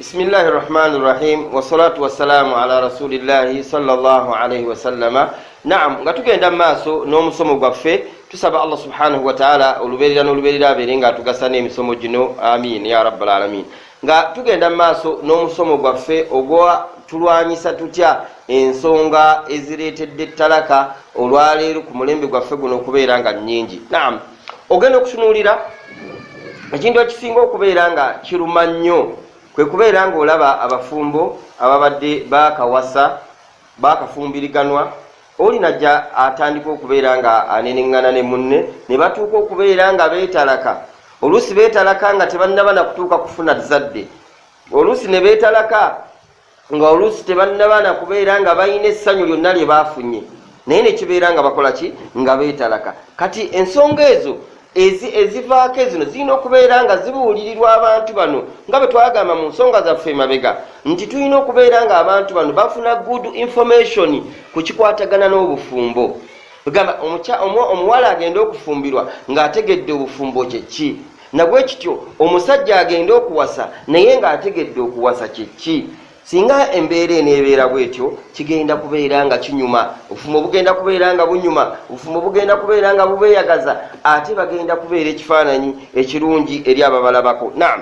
Bismillahir Rahmanir Rahim wassalatu wassalamu ala rasulillahi sallallahu alayhi wasallama. Naam, nga tugenda maaso n'omusomo gwaffe tusaba Allah subhanahu wa ta'ala oluberera n'oluberera abeerenga tugasana emisomo gino, amin ya rabbal alamin. Nga tugenda maaso n'omusomo gwaffe ogwa tulwanyisa tutya ensonga ezireetedde talaka olwaleero ku mulembe gwaffe guno okubeera nga nnyingi. Naam, ogenda okutunuulira ekintu ekisinga okubeera nga kiruma nnyo kwe kubeera nga olaba abafumbo ababadde bakawasa bakafumbiriganwa, oli najja atandika okubeera nga aneneŋŋana ne munne ne batuuka okubeera nga beetalaka. Oluusi beetalaka nga tebannaba na kutuuka kufuna zadde, oluusi ne beetalaka nga oluusi tebannaba na kubeera nga balina essanyu lyonna lye baafunye, naye ne kibeera nga bakola ki? Nga beetalaka. Kati ensonga ezo ezivaako zino zirina okubeera nga zibuulirirwa abantu bano nga bwe twagamba mu nsonga zaffe emabega nti tulina okubeera nga abantu bano bafuna good information ku kikwatagana n'obufumbo. Gamba omuwala agenda okufumbirwa ng'ategedde obufumbo kye ki, nabwe kityo omusajja agenda okuwasa naye ng'ategedde okuwasa kye ki. Singa embeera eneebeera bwetyo kigenda kubeera nga kinyuma, obufumo bugenda kubeera nga bunyuma, obufumo bugenda kubeera nga bubeeyagaza, ate bagenda kubeera ekifaananyi ekirungi eri ababalabako. Naam,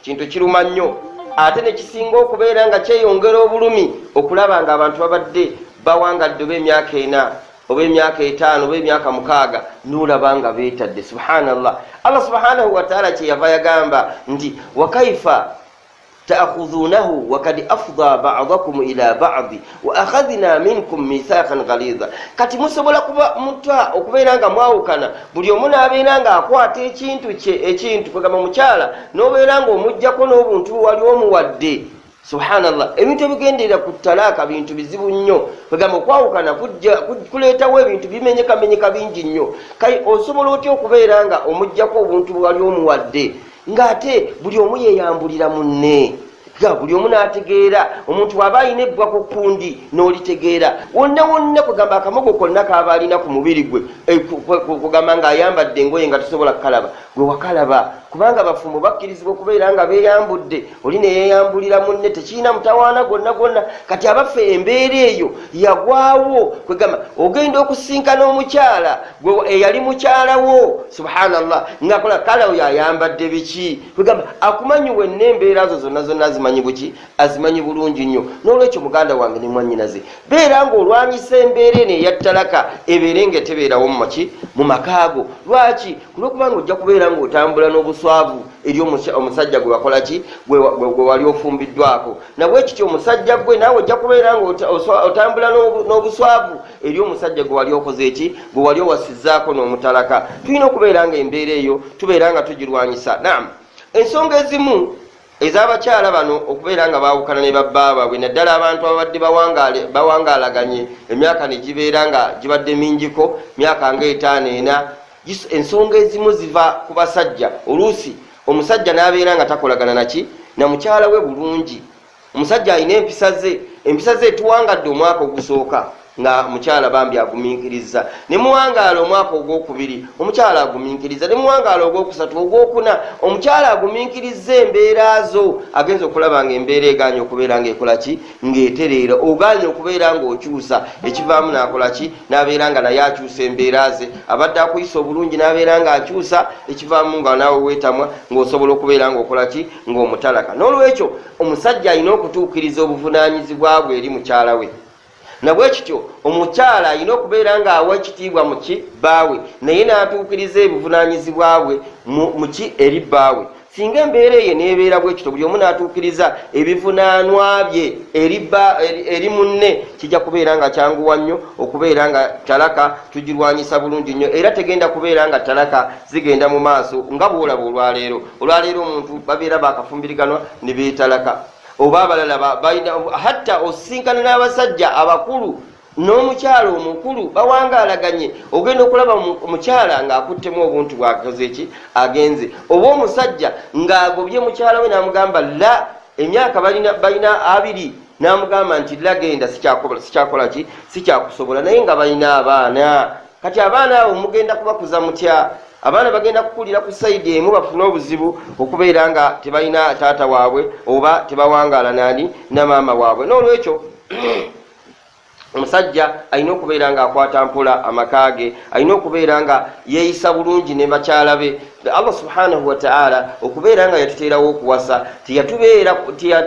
kintu kiruma nnyo ate ne kisinga okubeera nga kyeyongera obulumi okulaba nga abantu babadde bawangadde oba emyaka 4 oba emyaka 5 oba emyaka 6 n'olaba nga beetadde. Subhanallah, Allah subhanahu wa ta'ala kyeyava yagamba nti wakaifa تأخذونه وقد أفضى بعضكم إلى بعض وأخذنا منكم ميثاقا غليظا. Kati musobola kuba mutwa okubeera nga mwawukana buli omu n'abeera nga akwata ekintu kwegamba mukyala n'obeera nga omuggyako n'obuntu wali omuwadde. Subhanallah, ebintu ebigenderera ku talaaka bintu bizibu nnyo, kwegamba okwawukana kuleetawo ebintu bimenyekamenyeka bingi nnyo. Kale osobola otya okubeera nga omuggyako obuntu wali omuwadde ng'ate buli omu yeeyambulira munne, buli omu n'ategeera. Omuntu waba alina ebbwa ku kundi n'olitegeera wonna kugamba akamogo konna kaba alina ku mubiri gwe kugamba ng'ayambadde engoye nga tosobola kukalaba, gwe wakalaba. Kubanga abafumbo bakkirizibwa okubeera nga beeyambudde, oli ne yeeyambulira munne, tekirina mutawaana gonna. Kati abaffe embeera eyo yagwawo, kwegamba ogenda okusinkana omukyala gwe eyali mukyalawo, subhanallah, ng'akola kala oyo ayambadde biki, kwegamba akumanyi wenna embeera zo zonna azimanyi buki, azimanyi bulungi nnyo. N'olwekyo muganda wange ne mwannyinaze beera ng'olwanyisa embeera eno eyattalaka ebeere nga etebeerawo mu makaago. Lwaki? Kulwokubanga ojja kubeera ng'otambula n'obuswavu eri omusajja gwe wakola ki, gwe wali ofumbiddwako. Nabwe kityo omusajja gwe naawe ojja kubeera ng'otambula n'obuswavu eri omusajja gwe wali okoze eki, gwe wali owasizzaako n'omutalaka. Tulina okubeera nga embeera eyo tubeera nga tugirwanyisa. Naam, ensonga ezimu ez'abakyala bano okubeera nga baawukana ne babba baabwe, naddala abantu ababadde bawangaalaganye emyaka ne gibeera nga gibadde mingiko, myaka nga 5-4. Ensonga ezimu ziva ku basajja. Oluusi omusajja n'abeera nga takolagana na mukyala we bulungi. Omusajja alina empisa ze tuwangadde omwaka ogusooka nga mukyala bambi agumiikiriza, ne muwangaala omwaka ogwokubiri omukyala agumiikiriza, ne muwangaala ogwokusatu ogwokuna omukyala agumiikiriza embeera zo. Agenza okulaba nga embeera eganye okubeera nga ekola ki, ng'etereera, oganye okubeera ng'okyusa, ekivaamu n'akola ki, n'abeera nga naye akyusa embeera ze. Abadde akuyisa obulungi n'abeera nga akyusa, ekivaamu nga naawe weetamwa ng'osobola okubeera ng'okola ki, ng'omutalaka. N'olwekyo omusajja alina okutuukiriza obuvunaanyizibwa bwe eri mukyala we. Nabwe kityo omukyala alina okubeera ng'awa ekitiibwa mu ki bbaawe, naye n'atuukiriza ebivunaanyizibwa bwe mu ki eri bbaawe. Singa embeera eyo neebeera bwe kityo buli omu n'atuukiriza ebivunaanwa bye eri munne, kijja kubeera nga kyanguwa nnyo okubeera nga talaka tugirwanyisa bulungi nnyo, era tegenda kubeera nga talaka zigenda mu maaso nga bw'olaba olwaleero. Olwaleero omuntu babeera bakafumbiriganwa ne beetalaka, oba abalala balina hatta osisinkana n'abasajja abakulu n'omukyala omukulu bawangaalaganye, ogenda okulaba omukyala ng'akuttemu obuntu bwakoze eki, agenze, oba omusajja ng'agobye mukyala we n'amugamba la, emyaka balina 2 n'amugamba nti lagenda sikyakola ki, sikyakusobola, naye nga balina abaana. Kati abaana abo mugenda kubakuza mutya? abaana bagenda kukulira ku saidi emu bafuna obuzibu okubeera nga tebalina taata waabwe oba tebawangala nani na maama waabwe. N'olwekyo omusajja alina okubeera nga akwata mpola amaka ge, alina okubeera nga yeeyisa bulungi ne bakyala be. Allah subhanahu wa ta'ala okubeera nga yatuteerawo okuwasa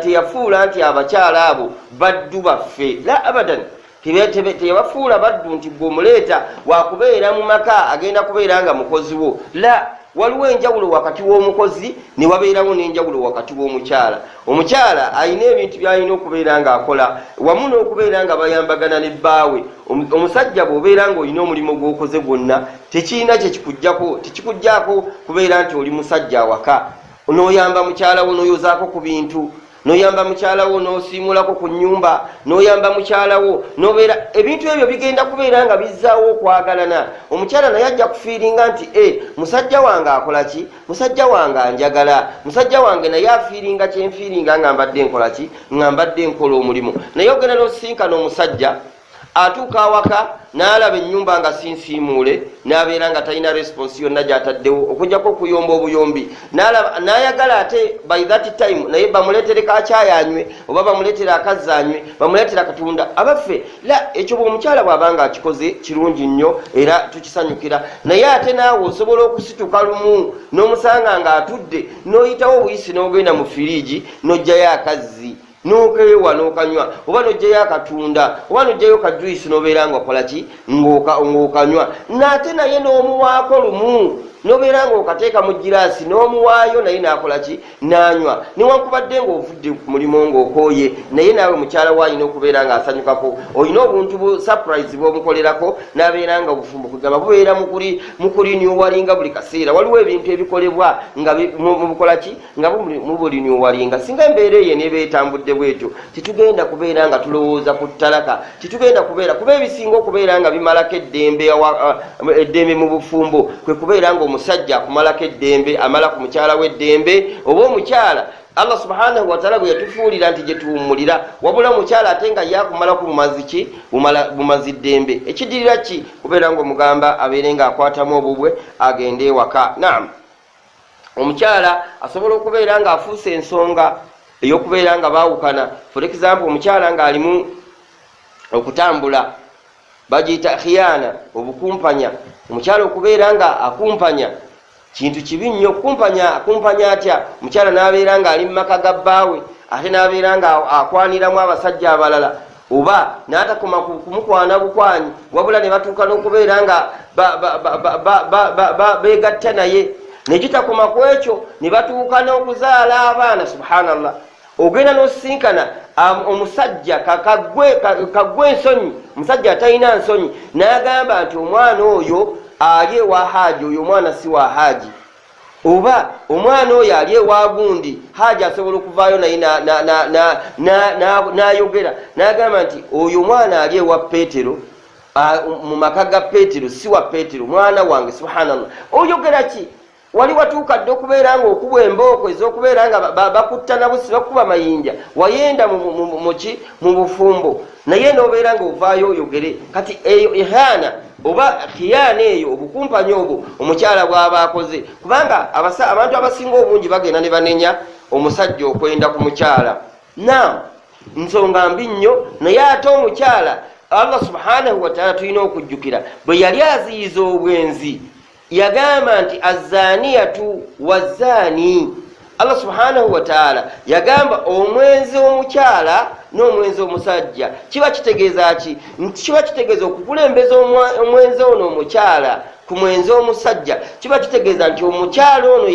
teyafuula nti abakyala abo baddu baffe, la abadan. Teyabafuula baddu nti bw'omuleeta wakubeera mu maka agenda kubeera nga mukozi wo, la. Waliwo enjawulo wakati w'omukozi ne wabeerawo n'enjawulo wakati w'omukyala. Omukyala alina ebintu by'alina okubeera ng'akola wamu n'okubeera nga bayambagana ne bbaawe. Omusajja bw'obeera ng'olina omulimu gw'okoze gwonna tekirina tekikuggyako kubeera nti oli musajja awaka, n'oyamba mukyala wo n'oyozaako ku bintu, n'oyamba mukyala wo n'osiimulako ku nnyumba, n'oyamba mukyala wo n'obeera ebintu ebyo bigenda kubeera nga bizzaawo okwagalana. Omukyala naye ajja kufiiringa nti musajja wange akola ki, musajja wange anjagala, musajja wange naye afiiringa kyenfiiringa nga mbadde nkola ki, nga mbadde nkola omulimu. Naye ogenda n'osinkana omusajja atuuka awaka n'alaba ennyumba nga sinsiimuule, n'abeera nga talina responsi yonna gy'ataddewo okujjako okuyomba obuyombi, n'ayagala ate by that time naye bamuleetere kakyaya anywe oba bamuleetere akazza anywe, bamuleetere akatunda abaffe. La, ekyo bw'omukyala bw'abanga akikoze kirungi nnyo era tukisanyukira. Naye ate naawe osobola okusituka lumu n'omusanga ng'atudde, n'oyitawo obuyisi n'ogenda mu firiigi n'oggyayo akazzi n'okeewa n'okanywa, oba n'oggyayo akatunda, oba n'oggyayo kajuisi n'obeera ng'okola ki, ng'okanywa. N'ate naye n'omuwaako lumu n'obeera ng'okateeka mu giraasi n'omuwaayo naye n'akola ki, n'anywa. Newankubadde ng'ovudde ku mulimu ng'okooye, naye naawe mukyala wo alina okubeera ng'asanyukako. Olina obuntu bu surprise bw'omukolerako n'abeera nga obufumbo kugamba bubeera mukulinyuwalinga buli kaseera. Waliwo ebintu ebikolebwa nga mubukola ki, nga mubulinyuwalinga. Singa embeera eyo neeba etambudde bwetyo, titugenda kubeera nga tulowooza ku ttalaka, titugenda kuba ebisinga okubeera nga bimalako eddembe mu bufumbo, kwe kubeera nga omusajja akumalako eddembe, amala ku mukyala we eddembe, oba omukyala Allah subhanahu wa ta'ala bwe yatufuulira nti gye tuwummulira, wabula omukyala ate nga yakumalaku bumazi ki, bumazi ddembe. Ekidirira ki? Kubeera nga omugamba abeere nga akwatamu obubwe agende ewaka. Naam, omukyala asobola okubeera nga afuuse ensonga ey'okubeera nga baawukana. For example, omukyala nga alimu okutambula, bagiyita khiyana, obukumpanya. Omukyala okubeera nga akumpanya kintu kibi nnyo. Akumpanya atya? Omukyala n'abeera nga ali mu maka ga bbaawe ate n'abeera nga akwaniramu abasajja abalala, oba n'atakoma kumukwana bukwanyi, wabula ne batuuka n'okubeera nga beegatta naye, nekitakoma ku ekyo ne batuuka n'okuzaala abaana. Subhanallah, ogenda n'osisinkana omusajja kagwe ensonyi, omusajja atalina nsonyi, n'agamba nti omwana oyo ali ewa haaji, oyo omwana si wa haaji, oba omwana oyo ali ewa gundi, haaji asobola okuvaayo naye n'ayogera n'agamba nti oyo omwana ali ewa Peetero, mu maka ga Peetero si wa Peetero, mwana wange. Subhanallah, oyogera ki? Wali watuuka dde okubeera nga okubwa embooko ez'okubeera nga bakutta nabusi bakuba mayinja, wayenda mu bufumbo, naye n'obeera nga ovaayo oyogere. Kati eyo ihana oba khiyana eyo, obukumpanya obwo omukyala bw'aba akoze, kubanga abantu abasinga obungi bagenda ne banenya omusajja okwenda ku mukyala. Naam, nsonga mbi nnyo. Naye ate omukyala Allah subhanahu wa ta'ala tulina okujjukira bwe yali aziyiza obwenzi, yagamba nti azaniyatu wazani. Allah subhanahu wa ta'ala yagamba omwenzi omukyala n'omwenzi omusajja. Kiba kitegeeza ki? Kiba kitegeeza okukulembeza omwenzi ono omukyala ku mwenzi omusajja. Kiba kitegeeza nti omukyala ono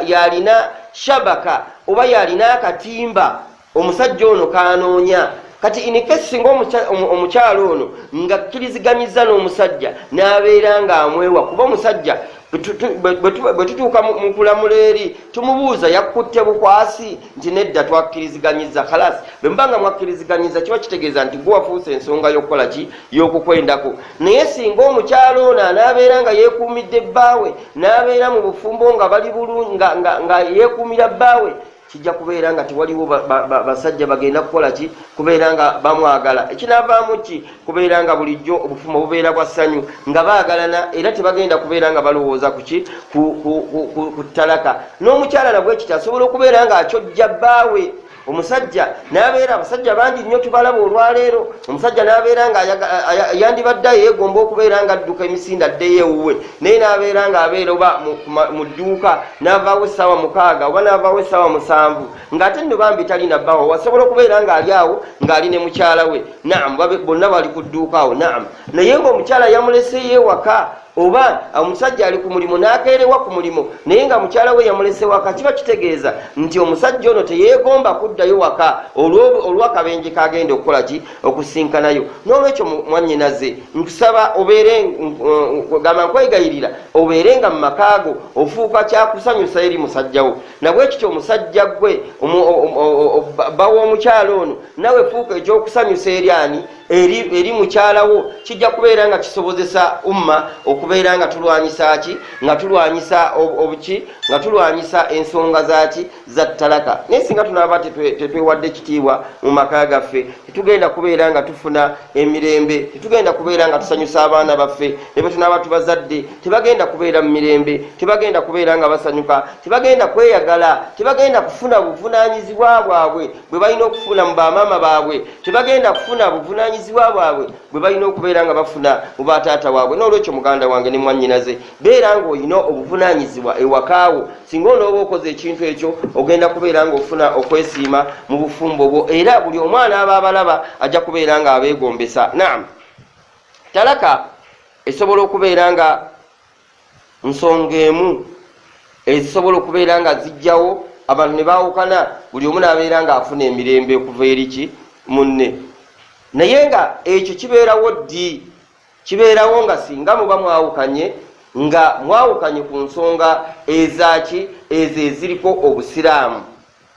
yalina shabaka oba yalina akatimba omusajja ono kanoonya. Kati inikesi singa omukyala ono nga kkiriziganyiza n'omusajja n'abeera nga amwewa, kuba omusajja bwe tutuuka mu kulamula eri tumubuuza yakutte bukwasi nti nedda twakkiriziganyiza khalas. Bwe mba nga mwakkiriziganyiza kiba kitegeeza nti gwe wafuuse ensonga y'okukola ki, y'okukwendako. Naye singa omukyala ono anaabeera nga yeekuumidde bbaawe, n'abeera mu bufumbo nga bali bulungi nga yeekuumira bbaawe, kijja kubeera nga tewaliwo basajja bagenda kukola ki kubeera nga bamwagala. Ekinaavaamu ki kubeera nga bulijjo obufumo bubeera bwa ssanyu nga baagalana era tebagenda kubeera nga balowooza kuki ku ttalaka. N'omukyala nabwe kiti asobola okubeera nga akyojja bbaawe. Omusajja n'abeera abasajja bangi nnyo tubalaba olwaleero. Omusajja n'abeera nga yandibadde yeegomba okubeera nga adduka emisinde addeyo ewuwe, naye n'abeera nga abeera oba mu dduuka n'avaawo essaawa 6 oba n'avaawo essaawa 7 ng'ate nno bambi talina bbaawo. Wasobola okubeera ng'ali awo ng'ali ne mukyala we, naam, bonna bali ku dduuka awo, naam, naye ng'omukyala yamuleseyo ewaka oba omusajja ali ku mulimu n'akeerewa ku mulimu naye nga mukyala we yamulese waka, kiba kitegeeza nti omusajja ono teyeegomba kuddayo waka olw'akabenje kagenda okukola ki okusinkanayo. N'olwekyo mwannyinaze nkusaba obeere gamba nkwegayirira obeere nga mu makaago ofuuka kyakusanyusa eri musajjawo. Nabwe kityo omusajja gwe bbawa omukyala ono nawe fuuka ekyokusanyusa eri ani eri mukyalawo, kijja kubeera nga kisobozesa umma okubeera nga tulwanyisa ki nga tulwanyisa obuki nga tulwanyisa ensonga zaki za ttalaka. Naye singa tunaaba tetwewadde kitiibwa mu maka gaffe tetugenda kubeera nga tufuna emirembe, tetugenda kubeera nga tusanyusa abaana baffe ne bwe tunaaba tubazadde tebagenda kubeera mu mirembe, tebagenda kubeera nga basanyuka, tebagenda kweyagala, tebagenda kufuna buvunaanyizibwa bwabwe bwe balina okufuna mu bamaama baabwe, tebagenda kufuna buvunaanyizibwa bwabwe bwe balina okubeera nga bafuna mu bataata waabwe. N'olwekyo muganda wange ne mwannyinaze beera ng'olina obuvunaanyizibwa ewakaawo. Singa onooba okoze ekintu ekyo ogenda kubeera ng'ofuna okwesiima mu bufumbo bwo era buli omwana aba abalaba ajja kubeera nga abeegombesa. Naam, talaka esobola okubeera nga nsonga emu ezisobola okubeera nga zijjawo abantu ne baawukana, buli omu n'abeera ng'afuna emirembe okuva eri ki munne. Naye nga ekyo kibeerawo ddi? Kibeerawo nga singa muba mwawukanye nga mwawukanye ku nsonga ezaki ezo eziriko obusiraamu.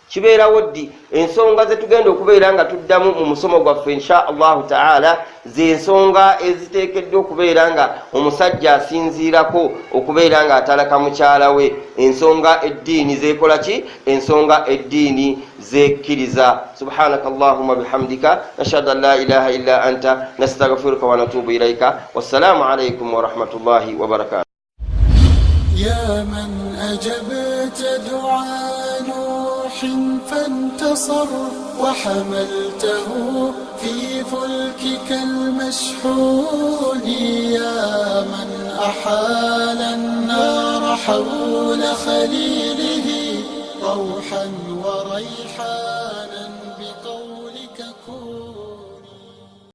Kibeerawo ddi? Ensonga ze tugenda okubeera nga tuddamu mu musomo gwaffe insha Allahu taala z'ensonga eziteekeddwa okubeera nga omusajja asinziirako okubeera nga atalaka mukyala we. Ensonga eddiini zeekola ki? Ensonga eddiini zekkiriza. Subhanaka Allahumma bihamdika nashhadu an la ilaha illa anta nastaghfiruka wa natubu ilaika. Wassalamu alaykum wa rahmatullahi wa barakatuh. يا من أجبت دعاء نوح فانتصر وحملته في فلكك المشحون، يا من أحال النار حول خليله روحا وريحانا.